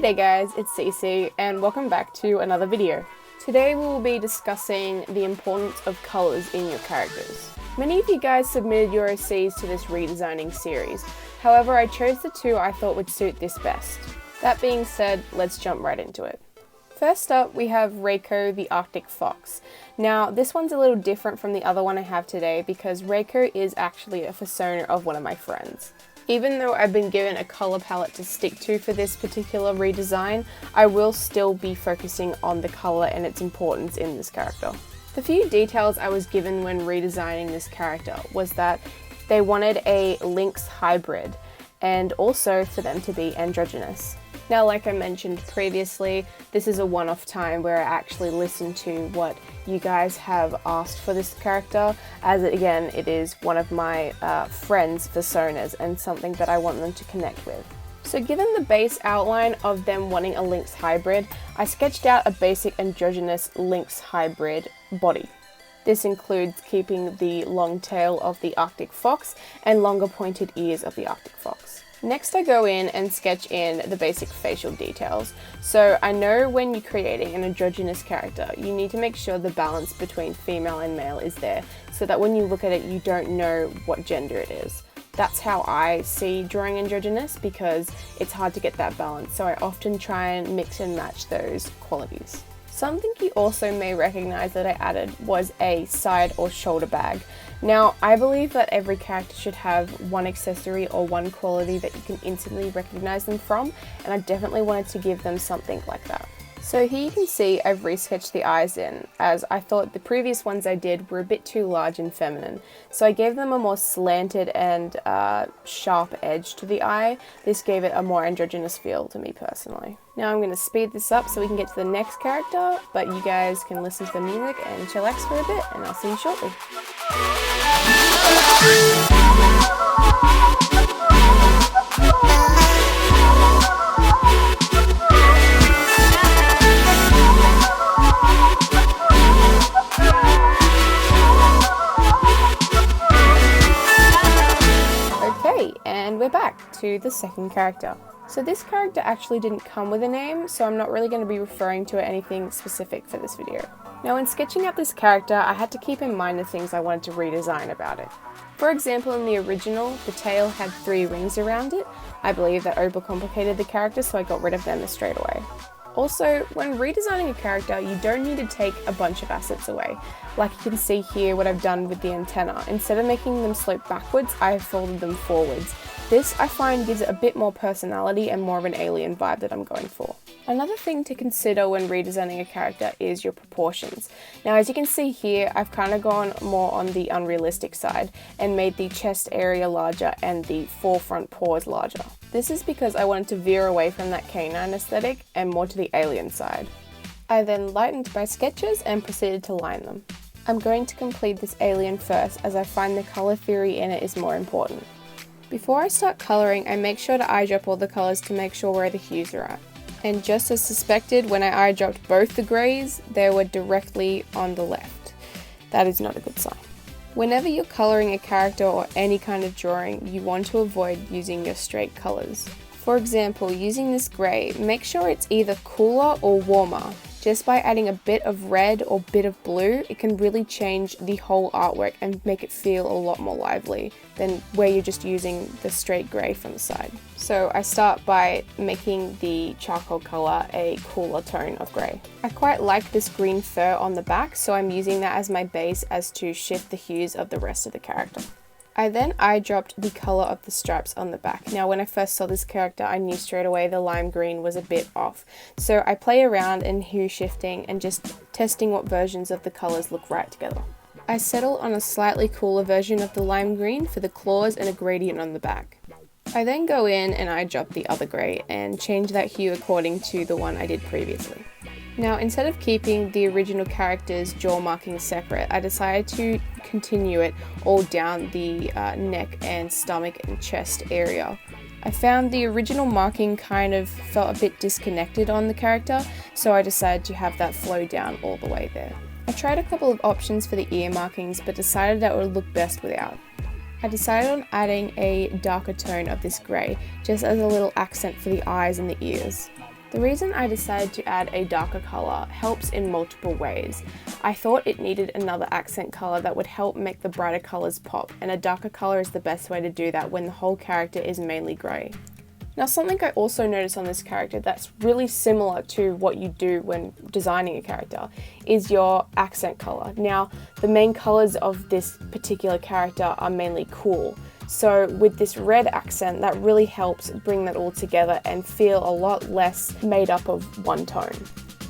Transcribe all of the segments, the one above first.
G'day guys, it's Cece and welcome back to another video. Today we will be discussing the importance of colours in your characters. Many of you guys submitted your OCs to this redesigning series, however I chose the two I thought would suit this best. That being said, let's jump right into it. First up we have Reiko the Arctic Fox. Now this one's a little different from the other one I have today because Reiko is actually a persona of one of my friends. Even though I've been given a colour palette to stick to for this particular redesign, I will still be focusing on the colour and its importance in this character. The few details I was given when redesigning this character was that they wanted a lynx hybrid and also for them to be androgynous. Now, like I mentioned previously, this is a one-off time where I actually listen to what you guys have asked for this character, as again, it is one of my friends' personas and something that I want them to connect with. So given the base outline of them wanting a lynx hybrid, I sketched out a basic androgynous lynx hybrid body. This includes keeping the long tail of the Arctic fox and longer pointed ears of the Arctic fox. Next I go in and sketch in the basic facial details. So I know when you're creating an androgynous character, you need to make sure the balance between female and male is there, so that when you look at it you don't know what gender it is. That's how I see drawing androgynous because it's hard to get that balance, so I often try and mix and match those qualities. Something you also may recognize that I added was a side or shoulder bag. Now, I believe that every character should have one accessory or one quality that you can instantly recognize them from, and I definitely wanted to give them something like that. So here you can see I've resketched the eyes in, as I thought the previous ones I did were a bit too large and feminine. So I gave them a more slanted and sharp edge to the eye. This gave it a more androgynous feel to me personally. Now I'm going to speed this up so we can get to the next character, but you guys can listen to the music and chillax for a bit, and I'll see you shortly. Okay, and we're back to the second character. So this character actually didn't come with a name, so I'm not really going to be referring to anything specific for this video. Now when sketching out this character, I had to keep in mind the things I wanted to redesign about it. For example, in the original, the tail had 3 rings around it. I believe that overcomplicated the character, so I got rid of them straight away. Also, when redesigning a character, you don't need to take a bunch of assets away. Like you can see here what I've done with the antenna. Instead of making them slope backwards, I have folded them forwards. This, I find, gives it a bit more personality and more of an alien vibe that I'm going for. Another thing to consider when redesigning a character is your proportions. Now as you can see here, I've kind of gone more on the unrealistic side and made the chest area larger and the forefront paws larger. This is because I wanted to veer away from that canine aesthetic and more to the alien side. I then lightened my sketches and proceeded to line them. I'm going to complete this alien first, as I find the colour theory in it is more important. Before I start colouring, I make sure to eye drop all the colours to make sure where the hues are at. And just as suspected, when I eye dropped both the greys, they were directly on the left. That is not a good sign. Whenever you're colouring a character or any kind of drawing, you want to avoid using your straight colours. For example, using this grey, make sure it's either cooler or warmer. Just by adding a bit of red or bit of blue, it can really change the whole artwork and make it feel a lot more lively than where you're just using the straight grey from the side. So I start by making the charcoal colour a cooler tone of grey. I quite like this green fur on the back, so I'm using that as my base as to shift the hues of the rest of the character. I then eye dropped the colour of the stripes on the back. Now when I first saw this character, I knew straight away the lime green was a bit off. So I play around in hue shifting and just testing what versions of the colours look right together. I settle on a slightly cooler version of the lime green for the claws and a gradient on the back. I then go in and eye drop the other grey and change that hue according to the one I did previously. Now, instead of keeping the original character's jaw markings separate, I decided to continue it all down the neck and stomach and chest area. I found the original marking kind of felt a bit disconnected on the character, so I decided to have that flow down all the way there. I tried a couple of options for the ear markings, but decided that would look best without. I decided on adding a darker tone of this grey, just as a little accent for the eyes and the ears. The reason I decided to add a darker colour helps in multiple ways. I thought it needed another accent colour that would help make the brighter colours pop, and a darker colour is the best way to do that when the whole character is mainly grey. Now, something I also noticed on this character that's really similar to what you do when designing a character is your accent colour. Now, the main colours of this particular character are mainly cool. So with this red accent, that really helps bring that all together and feel a lot less made up of one tone.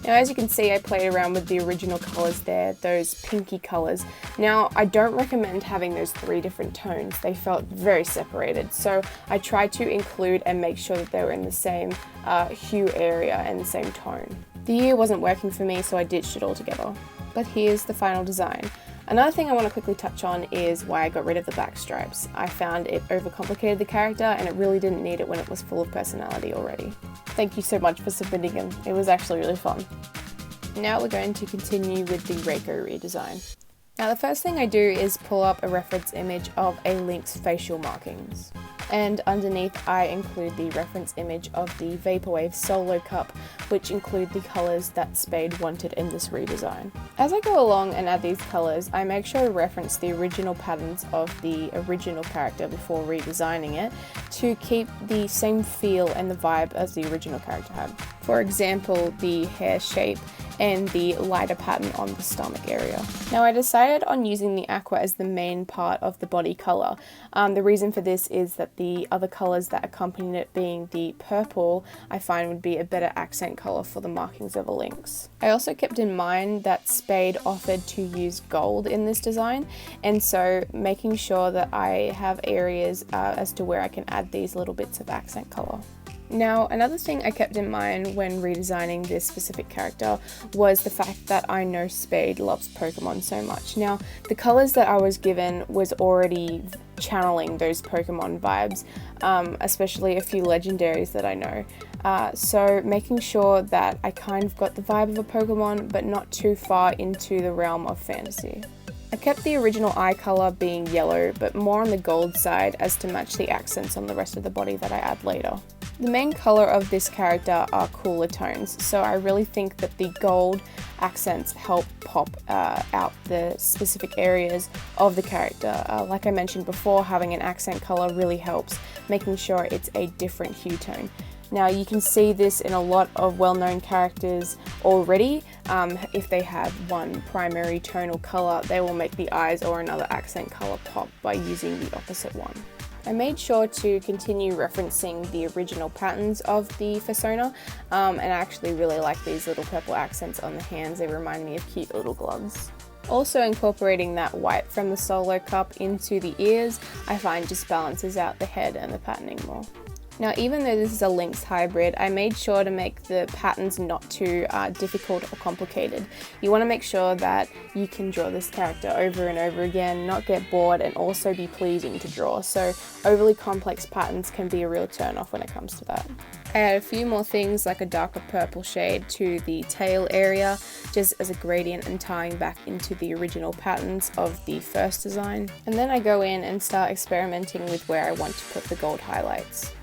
Now, as you can see, I played around with the original colours there, those pinky colours. Now, I don't recommend having those 3 different tones. They felt very separated. So I tried to include and make sure that they were in the same hue area and the same tone. The hue wasn't working for me, so I ditched it altogether. But here's the final design. Another thing I want to quickly touch on is why I got rid of the back stripes. I found it overcomplicated the character and it really didn't need it when it was full of personality already. Thank you so much for submitting them. It was actually really fun. Now we're going to continue with the Reiko redesign. Now the first thing I do is pull up a reference image of a Link's facial markings. And underneath I include the reference image of the Vaporwave Solo Cup, which include the colours that Spade wanted in this redesign. As I go along and add these colours, I make sure to reference the original patterns of the original character before redesigning it to keep the same feel and the vibe as the original character had. For example, the hair shape and the lighter pattern on the stomach area. Now I decided on using the aqua as the main part of the body colour. The reason for this is that the other colours that accompanied it, being the purple, I find would be a better accent colour for the markings of a lynx. I also kept in mind that Spade offered to use gold in this design, and so making sure that I have areas as to where I can add these little bits of accent colour. Now, another thing I kept in mind when redesigning this specific character was the fact that I know Spade loves Pokemon so much. Now, the colours that I was given was already channeling those Pokemon vibes, especially a few legendaries that I know. So making sure that I kind of got the vibe of a Pokemon, but not too far into the realm of fantasy. I kept the original eye colour being yellow, but more on the gold side as to match the accents on the rest of the body that I add later. The main colour of this character are cooler tones, so I really think that the gold accents help pop out the specific areas of the character. Like I mentioned before, having an accent colour really helps, making sure it's a different hue tone. Now you can see this in a lot of well-known characters already. If they have one primary tonal colour, they will make the eyes or another accent colour pop by using the opposite one. I made sure to continue referencing the original patterns of the Fursona, and I actually really like these little purple accents on the hands. They remind me of cute little gloves. Also incorporating that white from the Solo Cup into the ears, I find just balances out the head and the patterning more. Now, even though this is a Lynx hybrid, I made sure to make the patterns not too difficult or complicated. You want to make sure that you can draw this character over and over again, not get bored, and also be pleasing to draw. So overly complex patterns can be a real turn off when it comes to that. I add a few more things like a darker purple shade to the tail area, just as a gradient and tying back into the original patterns of the first design. And then I go in and start experimenting with where I want to put the gold highlights.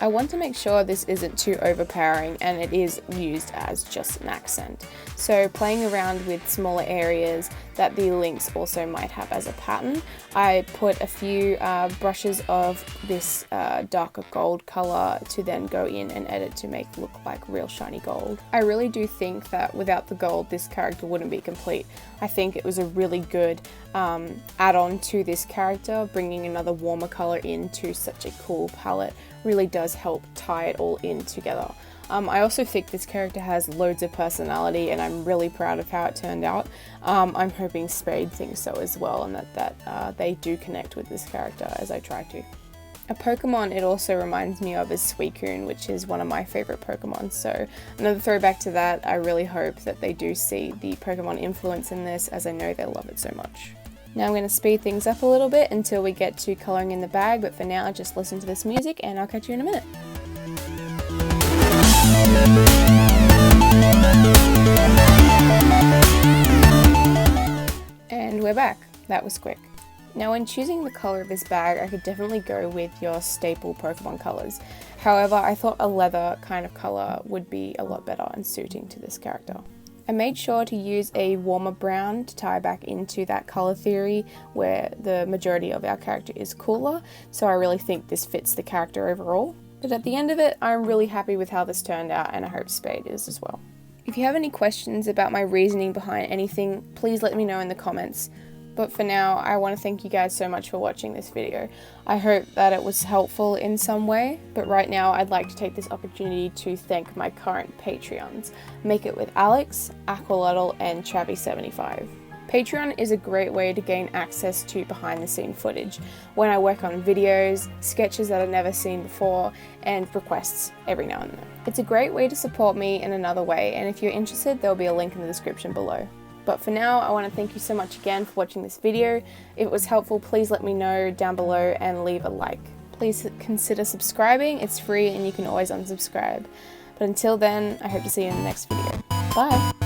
I want to make sure this isn't too overpowering and it is used as just an accent. So playing around with smaller areas that the Lynx also might have as a pattern, I put a few brushes of this darker gold colour to then go in and edit to make it look like real shiny gold. I really do think that without the gold this character wouldn't be complete. I think it was a really good add-on to this character. Bringing another warmer colour into such a cool palette really does help tie it all in together. I also think this character has loads of personality and I'm really proud of how it turned out. I'm hoping Spade thinks so as well, and that they do connect with this character as I try to. A Pokemon it also reminds me of is Suicune, which is one of my favourite Pokemon, so another throwback to that. I really hope that they do see the Pokemon influence in this, as I know they love it so much. Now I'm going to speed things up a little bit until we get to colouring in the bag, but for now just listen to this music and I'll catch you in a minute. And we're back. That was quick. Now when choosing the colour of this bag, I could definitely go with your staple Pokemon colours. However, I thought a leather kind of colour would be a lot better and suiting to this character. I made sure to use a warmer brown to tie back into that colour theory where the majority of our character is cooler, so I really think this fits the character overall. But at the end of it, I'm really happy with how this turned out, and I hope Spade is as well. If you have any questions about my reasoning behind anything, please let me know in the comments. But for now, I want to thank you guys so much for watching this video. I hope that it was helpful in some way, but right now I'd like to take this opportunity to thank my current Patreons. Make It With Alex, Aqualotl, and Chabby75. Patreon is a great way to gain access to behind the scene footage when I work on videos, sketches that I've never seen before, and requests every now and then. It's a great way to support me in another way, and if you're interested, there'll be a link in the description below. But for now, I want to thank you so much again for watching this video. If it was helpful, please let me know down below and leave a like. Please consider subscribing, it's free and you can always unsubscribe. But until then, I hope to see you in the next video. Bye!